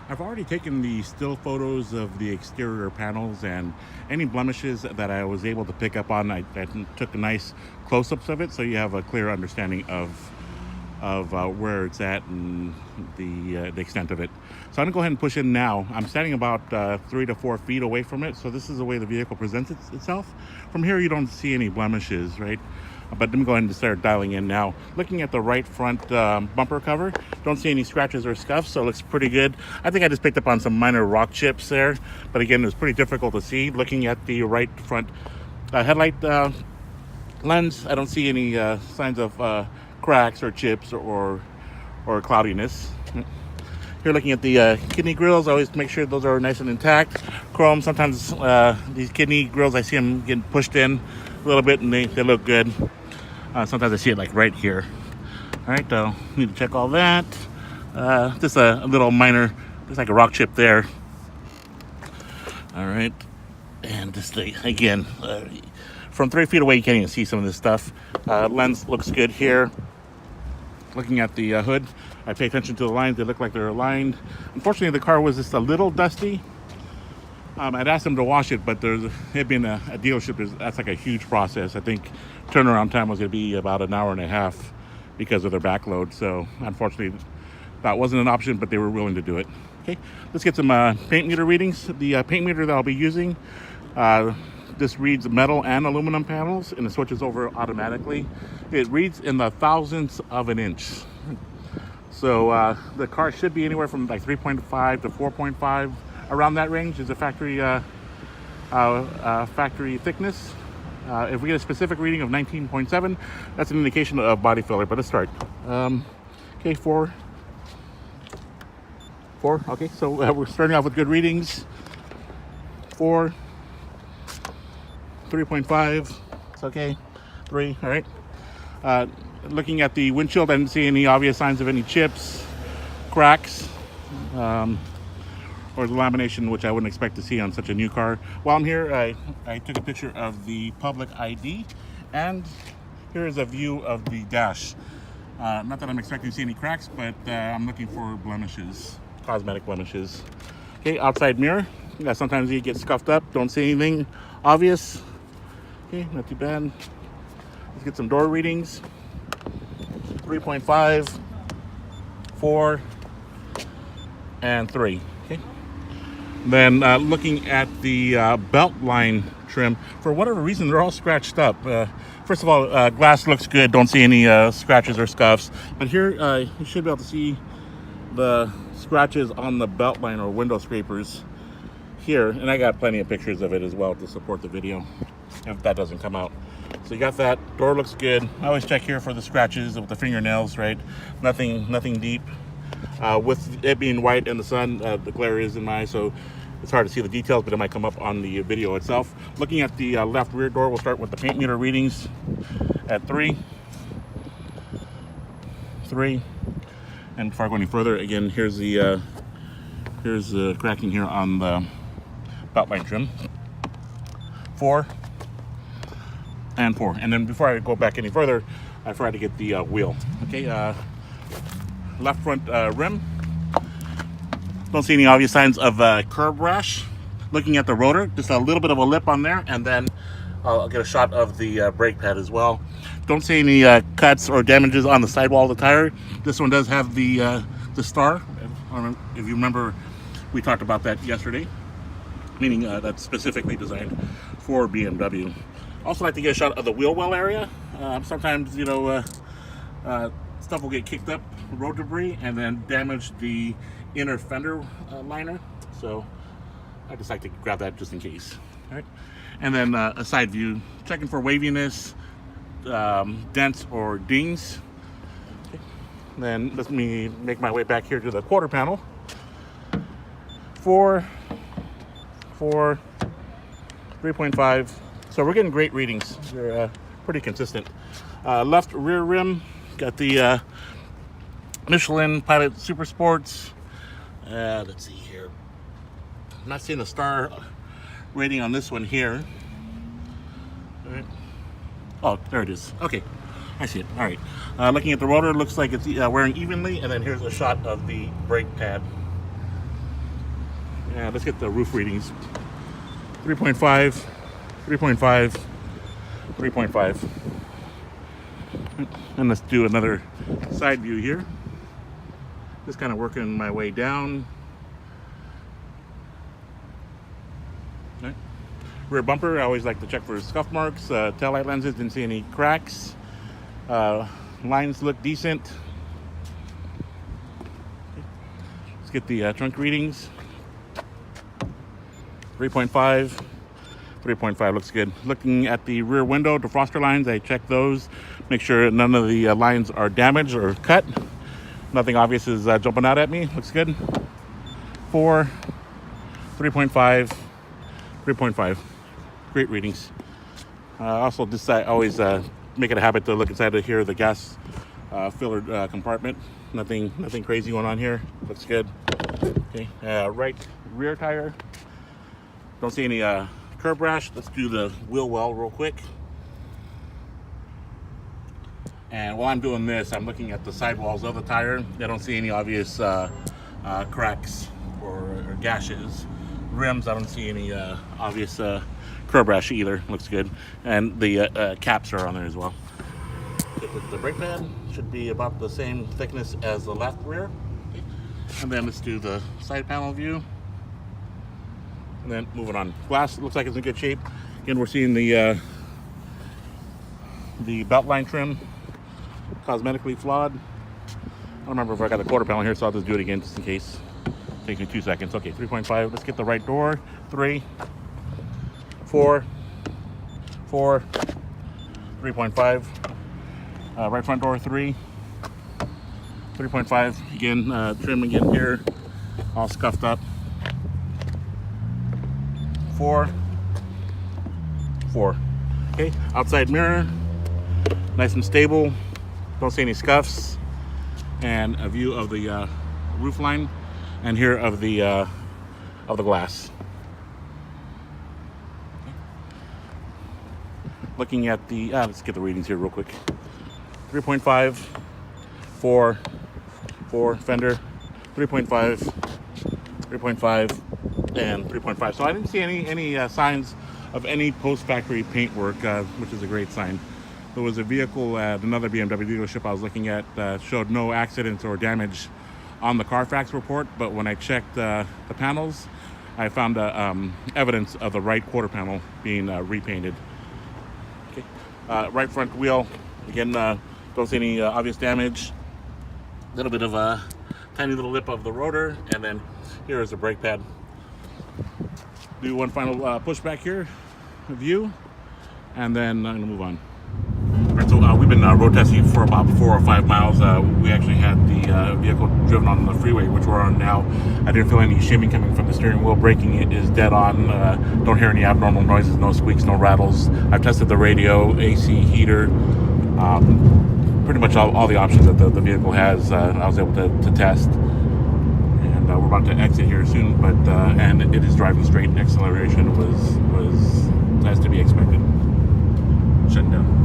I've already taken the still photos of the exterior panels, and any blemishes that I was able to pick up on, I took nice close-ups of it, so you have a clear understanding of where it's at and the extent of it. So I'm gonna go ahead and push in now. I'm standing about 3 to 4 feet away from it, so this is the way the vehicle presents itself. From here, you don't see any blemishes, right? But let me go ahead and start dialing in now. Looking at the right front bumper cover, don't see any scratches or scuffs, so it looks pretty good. I think I just picked up on some minor rock chips there, but again, it's pretty difficult to see. Looking at the right front headlight lens, I don't see any signs of cracks or chips or cloudiness. Here, looking at the kidney grills, I always make sure those are nice and intact. Chrome, sometimes these kidney grills, I see them getting pushed in a little bit and they look good. Sometimes I see it like right here. All right, need to check all that. Just a little minor, just like a rock chip there. All right, and just again, from 3 feet away, you can't even see some of this stuff. Lens looks good here. Looking at the hood, I pay attention to the lines. They look like they're aligned. Unfortunately, the car was just a little dusty. I'd asked them to wash it, but it being a dealership, that's like a huge process. I think turnaround time was going to be about an hour and a half because of their backload. So unfortunately, that wasn't an option, but they were willing to do it. Okay, let's get some paint meter readings. The paint meter that I'll be using, this reads metal and aluminum panels, and it switches over automatically. It reads in the thousandths of an inch. So the car should be anywhere from like 3.5 to 4.5, around that range is the factory factory thickness. If we get a specific reading of 19.7, that's an indication of body failure. But let's start. Okay, four. Okay, so we're starting off with good readings. 4. 3.5, it's okay. 3, all right. Looking at the windshield, I didn't see any obvious signs of any chips, cracks, or the lamination, which I wouldn't expect to see on such a new car. While I'm here, I took a picture of the public ID, and here is a view of the dash. Not that I'm expecting to see any cracks, but I'm looking for blemishes, cosmetic blemishes. Okay, outside mirror. Yeah, sometimes you get scuffed up, don't see anything obvious. Okay, not too bad. Let's get some door readings. 3.5, 4, and 3. Okay. Then looking at the belt line trim, for whatever reason, they're all scratched up. First of all, glass looks good. Don't see any scratches or scuffs. But here, you should be able to see the scratches on the belt line or window scrapers here, and I got plenty of pictures of it as well to support the video if that doesn't come out. So you got that. Door looks good. I always check here for the scratches with the fingernails, right? Nothing deep. With it being white and the sun, the glare is in my eye, so it's hard to see the details, but it might come up on the video itself. Looking at the left rear door, we'll start with the paint meter readings at 3. And before I go any further, again, here's the cracking here on the belt line trim. 4 and 4. And then before I go back any further, I forgot to get the wheel. Okay, left front rim. Don't see any obvious signs of curb rash. Looking at the rotor, just a little bit of a lip on there, and then I'll get a shot of the brake pad as well. Don't see any cuts or damages on the sidewall of the tire. This one does have the star. If you remember, we talked about that yesterday, meaning that's specifically designed for BMW. Also like to get a shot of the wheel well area. Sometimes, you know, stuff will get kicked up, road debris, and then damage the inner fender liner. So I just like to grab that just in case. All right. And then a side view, checking for waviness, dents or dings. Okay. Then let me make my way back here to the quarter panel. 4, 3.5. So we're getting great readings. They're pretty consistent. Left rear rim, got the Michelin Pilot Super Sports. Let's see here. I'm not seeing the star rating on this one here. All right. Oh, there it is. Okay, I see it. All right. Looking at the rotor, looks like it's wearing evenly, and then here's a shot of the brake pad. And let's get the roof readings. 3.5, 3.5, 3.5. And let's do another side view here. Just kind of working my way down. Okay. Rear bumper, I always like to check for scuff marks. Taillight lenses, didn't see any cracks. Lines look decent. Okay. Let's get the trunk readings. 3.5. 3.5 looks good. Looking at the rear window defroster lines, I checked those. Make sure none of the lines are damaged or cut. Nothing obvious is jumping out at me. Looks good. 4, 3.5, 3.5. Great readings. Also, just I always make it a habit to look inside to hear the gas filler compartment. Nothing crazy going on here. Looks good. Okay. Right rear tire. Don't see any curb rash. Let's do the wheel well real quick. And while I'm doing this, I'm looking at the sidewalls of the tire. I don't see any obvious cracks or gashes. Rims, I don't see any obvious curb rash either. Looks good. And the caps are on there as well. The brake pad should be about the same thickness as the left rear. And then let's do the side panel view. And then moving on. Glass looks like it's in good shape. Again, we're seeing the belt line trim cosmetically flawed. I don't remember if I got the quarter panel here, so I'll just do it again just in case. Takes me 2 seconds. Okay, 3.5. Let's get the right door. 3, 4, 4, 3.5. Right front door. 3, 3.5. Again, trim again here, all scuffed up. 4, 4. Okay, outside mirror, nice and stable. Don't see any scuffs. And a view of the roof line, and here of the glass. Okay. Looking at the let's get the readings here real quick. 3.5, 4, 4 fender, 3.5, 3.5. And 3.5. So I didn't see any signs of any post-factory paint work, which is a great sign. There was a vehicle at another BMW dealership I was looking at that showed no accidents or damage on the Carfax report, but when I checked the panels, I found evidence of the right quarter panel being repainted. Okay. Right front wheel, again, don't see any obvious damage. A little bit of a tiny little lip of the rotor, and then here is the brake pad. Do one final push back here, view, and then I'm gonna move on. All right, so we've been road testing for about 4 or 5 miles. We actually had the vehicle driven on the freeway, which we're on now. I didn't feel any shimming coming from the steering wheel. Braking it is dead on. Don't hear any abnormal noises, no squeaks, no rattles. I've tested the radio, AC, heater, pretty much all the options that the vehicle has. I was able to test. We're about to exit here soon, but and it is driving straight. Acceleration was as to be expected. Shutting down.